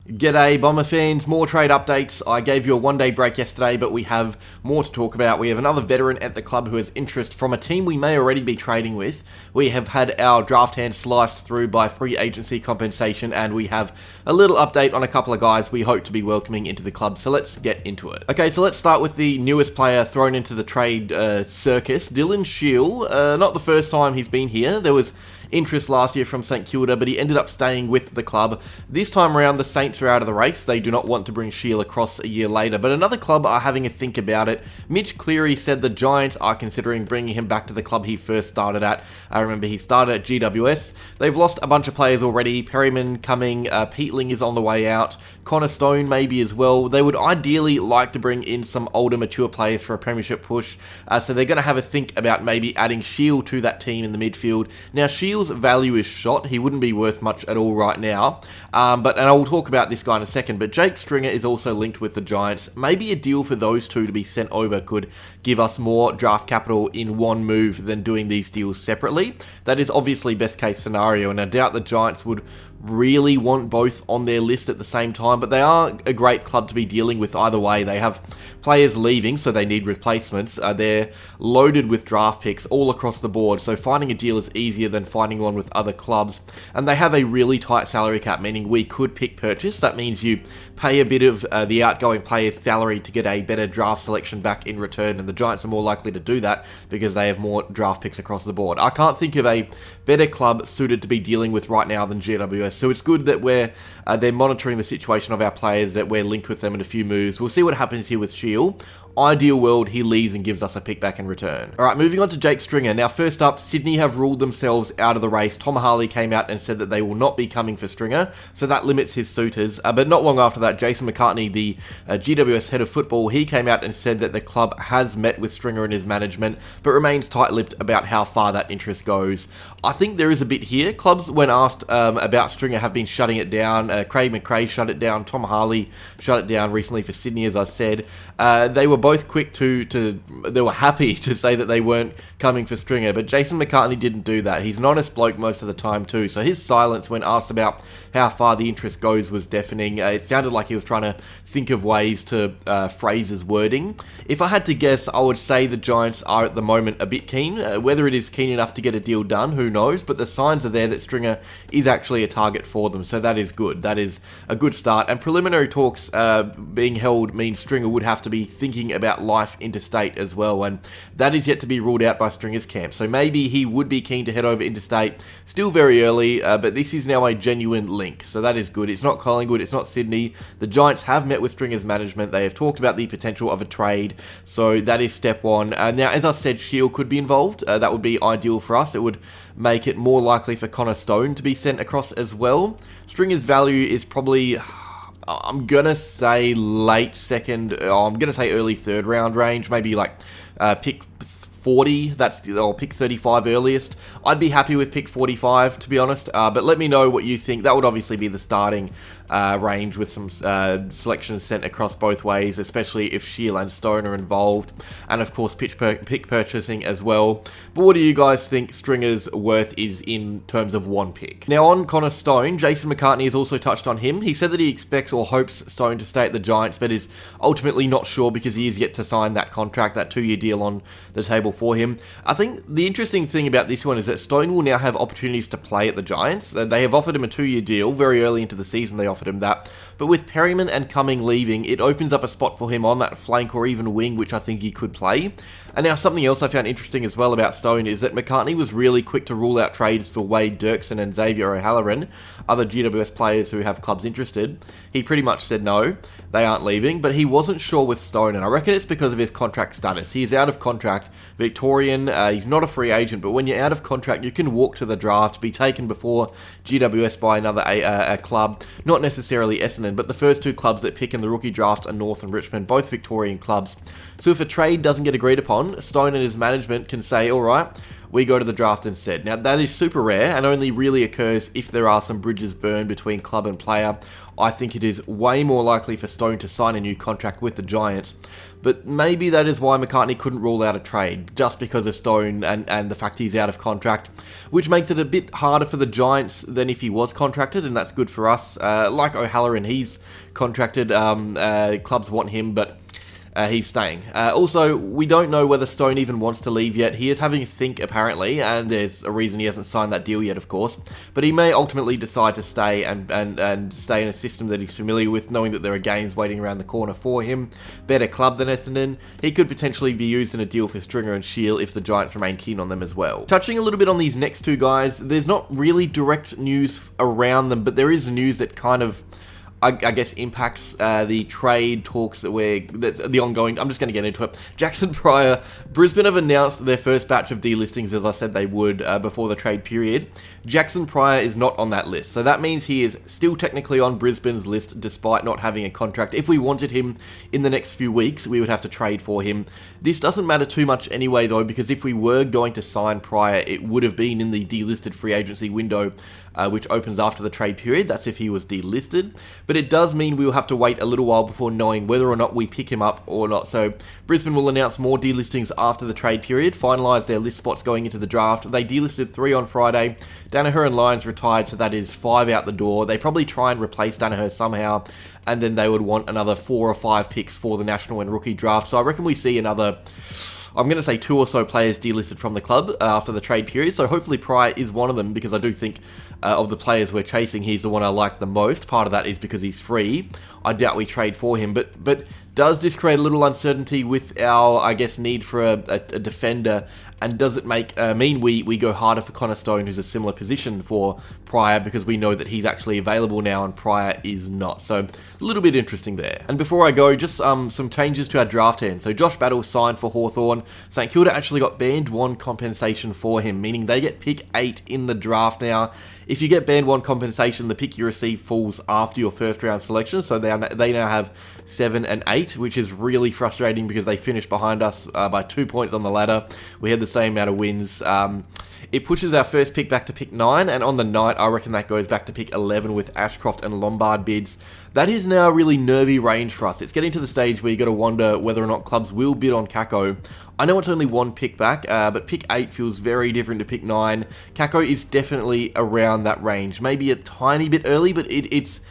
G'day Bomber fans, more trade updates. I gave you a one-day break yesterday, but we have more to talk about. We have another veteran at the club who has interest from a team we may already be trading with. We have had our draft hand sliced through by free agency compensation, and we have a little update on a couple of guys we hope to be welcoming into the club, so let's get into it. Okay, so let's start with the newest player thrown into the trade circus, Dylan Shiel. Not the first time he's been here. There was interest last year from St Kilda, but he ended up staying with the club. This time around, the Saints are out of the race. They do not want to bring Shiel across a year later, but another club are having a think about it. Mitch Cleary said the Giants are considering bringing him back to the club he first started at. I remember he started at GWS. They've lost a bunch of players already. Perryman coming, Peatling is on the way out, Connor Stone maybe as well. They would ideally like to bring in some older, mature players for a premiership push, so they're going to have a think about maybe adding Shiel to that team in the midfield. Now, Shiel's value is shot. He wouldn't be worth much at all right now, and I will talk about this guy in a second, but Jake Stringer is also linked with the Giants. Maybe a deal for those two to be sent over could give us more draft capital in one move than doing these deals separately. That is obviously best case scenario, and I doubt the Giants would really want both on their list at the same time, but they are a great club to be dealing with either way. They have players leaving, so they need replacements. They're loaded with draft picks all across the board, so finding a deal is easier than finding one with other clubs. And they have a really tight salary cap, meaning we could pick purchase. That means you pay a bit of the outgoing player's salary to get a better draft selection back in return, and the Giants are more likely to do that because they have more draft picks across the board. I can't think of a better club suited to be dealing with right now than GWS. So it's good that they're monitoring the situation of our players, that we're linked with them in a few moves. We'll see what happens here with Shiel. Ideal world, he leaves and gives us a pick back in return. Alright, moving on to Jake Stringer. Now, first up, Sydney have ruled themselves out of the race. Tom Harley came out and said that they will not be coming for Stringer, so that limits his suitors. But not long after that, Jason McCartney, the GWS head of football, he came out and said that the club has met with Stringer and his management, but remains tight-lipped about how far that interest goes. I think there is a bit here. Clubs, when asked about Stringer, have been shutting it down. Craig McRae shut it down. Tom Harley shut it down recently for Sydney, as I said. They were both quick they were happy to say that they weren't coming for Stringer, but Jason McCartney didn't do that. He's an honest bloke most of the time too, so his silence when asked about how far the interest goes was deafening. It sounded like he was trying to think of ways to phrase his wording. If I had to guess, I would say the Giants are at the moment a bit keen. Whether it is keen enough to get a deal done, who knows, but the signs are there that Stringer is actually a target for them, so that is good. That is a good start, and preliminary talks being held means Stringer would have to be thinking about life interstate as well, and that is yet to be ruled out by Stringer's camp, so maybe he would be keen to head over interstate. Still very early, but this is now a genuine link, so that is good. It's not Collingwood, it's not Sydney. The Giants have met with Stringer's management. They have talked about the potential of a trade, so that is step one. Now, as I said, Shiel could be involved. That would be ideal for us. It would make it more likely for Connor Stone to be sent across as well. Stringer's value is probably, I'm going to say late second, I'm going to say early third round range, maybe like pick 40, or pick 35 earliest. I'd be happy with pick 45, to be honest, but let me know what you think. That would obviously be the starting range with some selections sent across both ways, especially if Shiel and Stone are involved, and of course pick purchasing as well. But what do you guys think Stringer's worth is in terms of one pick? Now, on Connor Stone, Jason McCartney has also touched on him. He said that he expects or hopes Stone to stay at the Giants, but is ultimately not sure because he is yet to sign that contract, that 2-year deal on the table for him. I think the interesting thing about this one is that Stone will now have opportunities to play at the Giants. They have offered him a 2-year deal very early into the season. They offered him that, but with Perryman and Cumming leaving, it opens up a spot for him on that flank or even wing, which I think he could play. And now, something else I found interesting as well about Stone is that McCartney was really quick to rule out trades for Wade Dirksen and Xavier O'Halloran, other GWS players who have clubs interested. He pretty much said no, they aren't leaving, but he wasn't sure with Stone, and I reckon it's because of his contract status. He is out of contract, Victorian, he's not a free agent, but when you're out of contract, you can walk to the draft, be taken before GWS by another a club, not necessarily Essendon, but the first two clubs that pick in the rookie draft are North and Richmond, both Victorian clubs. So if a trade doesn't get agreed upon, Stone and his management can say, alright, we go to the draft instead. Now, that is super rare and only really occurs if there are some bridges burned between club and player. I think it is way more likely for Stone to sign a new contract with the Giants. But maybe that is why McCartney couldn't rule out a trade, just because of Stone and the fact he's out of contract, which makes it a bit harder for the Giants than if he was contracted, and that's good for us. Like O'Halloran, he's contracted, clubs want him, but he's staying. Also, we don't know whether Stone even wants to leave yet. He is having a think, apparently, and there's a reason he hasn't signed that deal yet, of course. But he may ultimately decide to stay and stay in a system that he's familiar with, knowing that there are games waiting around the corner for him. Better club than Essendon. He could potentially be used in a deal for Stringer and Shield if the Giants remain keen on them as well. Touching a little bit on these next two guys, there's not really direct news around them, but there is news that kind of I guess impacts the trade talks that's the ongoing. I'm just going to get into it. Jackson Pryor, Brisbane have announced their first batch of delistings, as I said they would, before the trade period. Jackson Pryor is not on that list, so that means he is still technically on Brisbane's list despite not having a contract. If we wanted him in the next few weeks, we would have to trade for him. This doesn't matter too much anyway, though, because if we were going to sign Pryor, it would have been in the delisted free agency window, which opens after the trade period. That's if he was delisted. But it does mean we will have to wait a little while before knowing whether or not we pick him up or not. So Brisbane will announce more delistings after the trade period, finalise their list spots going into the draft. They delisted 3 on Friday. Danaher and Lyons retired, so that is 5 out the door. They probably try and replace Danaher somehow, and then they would want another 4 or 5 picks for the national and rookie draft. So I reckon we see another, I'm going to say 2 or so players delisted from the club after the trade period. So hopefully Pryor is one of them, because I do think of the players we're chasing, he's the one I like the most. Part of that is because he's free. I doubt we trade for him, but does this create a little uncertainty with our, I guess, need for a defender? And does it mean we go harder for Connor Stone, who's a similar position for Pryor, because we know that he's actually available now and Pryor is not? So a little bit interesting there. And before I go, just some changes to our draft hand. So Josh Battle signed for Hawthorn. St Kilda actually got band 1 compensation for him, meaning they get pick 8 in the draft now. If you get band 1 compensation, the pick you receive falls after your first round selection, so they now have 7 and 8, which is really frustrating because they finished behind us by 2 points on the ladder. We had the same amount of wins. It pushes our first pick back to pick 9, and on the night, I reckon that goes back to pick 11 with Ashcroft and Lombard bids. That is now a really nervy range for us. It's getting to the stage where you got to wonder whether or not clubs will bid on Kako. I know it's only 1 pick back, but pick 8 feels very different to pick 9. Kako is definitely around that range. Maybe a tiny bit early, but it's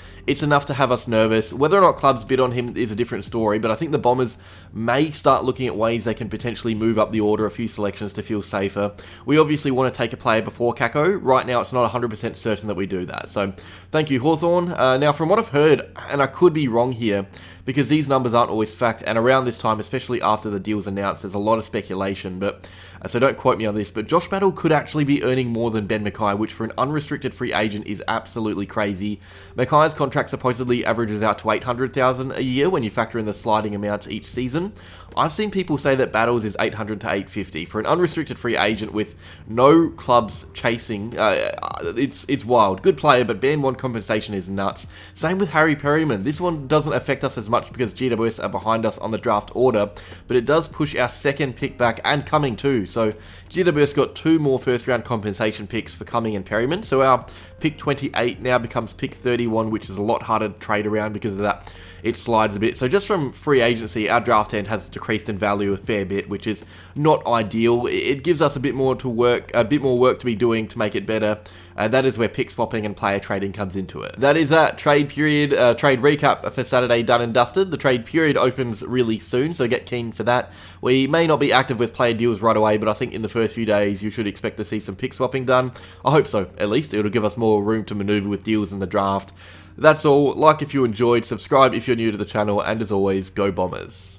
enough to have us nervous. Whether or not clubs bid on him is a different story, but I think the Bombers may start looking at ways they can potentially move up the order a few selections to feel safer. We obviously want to take a player before Kako. Right now, it's not 100% certain that we do that. So, thank you, Hawthorn. Now, from what I've heard, and I could be wrong here, because these numbers aren't always fact, and around this time, especially after the deal's announced, there's a lot of speculation, but so don't quote me on this, but Josh Battle could actually be earning more than Ben Mackay, which for an unrestricted free agent is absolutely crazy. Mackay's contract supposedly averages out to $800,000 a year when you factor in the sliding amounts each season. I've seen people say that Battles is $800 to $850 for an unrestricted free agent with no clubs chasing. It's wild. Good player, but band 1 compensation is nuts. Same with Harry Perryman. This one doesn't affect us as much because GWS are behind us on the draft order, but it does push our second pick back and Cumming too. So GWS got 2 more first round compensation picks for Cumming and Perryman. So our pick 28 now becomes pick 31, which is a lot harder to trade around because of that. It slides a bit. So just from free agency, our draft end has decreased in value a fair bit, which is not ideal. It gives us a bit more work to be doing to make it better. That is where pick swapping and player trading comes into it. That is that trade period, trade recap for Saturday done and dusted. The trade period opens really soon, so get keen for that. We may not be active with player deals right away, but I think in the first few days you should expect to see some pick swapping done. I hope so, at least. It'll give us more room to maneuver with deals in the draft. That's all. Like if you enjoyed, subscribe if you're new to the channel, and as always, go Bombers.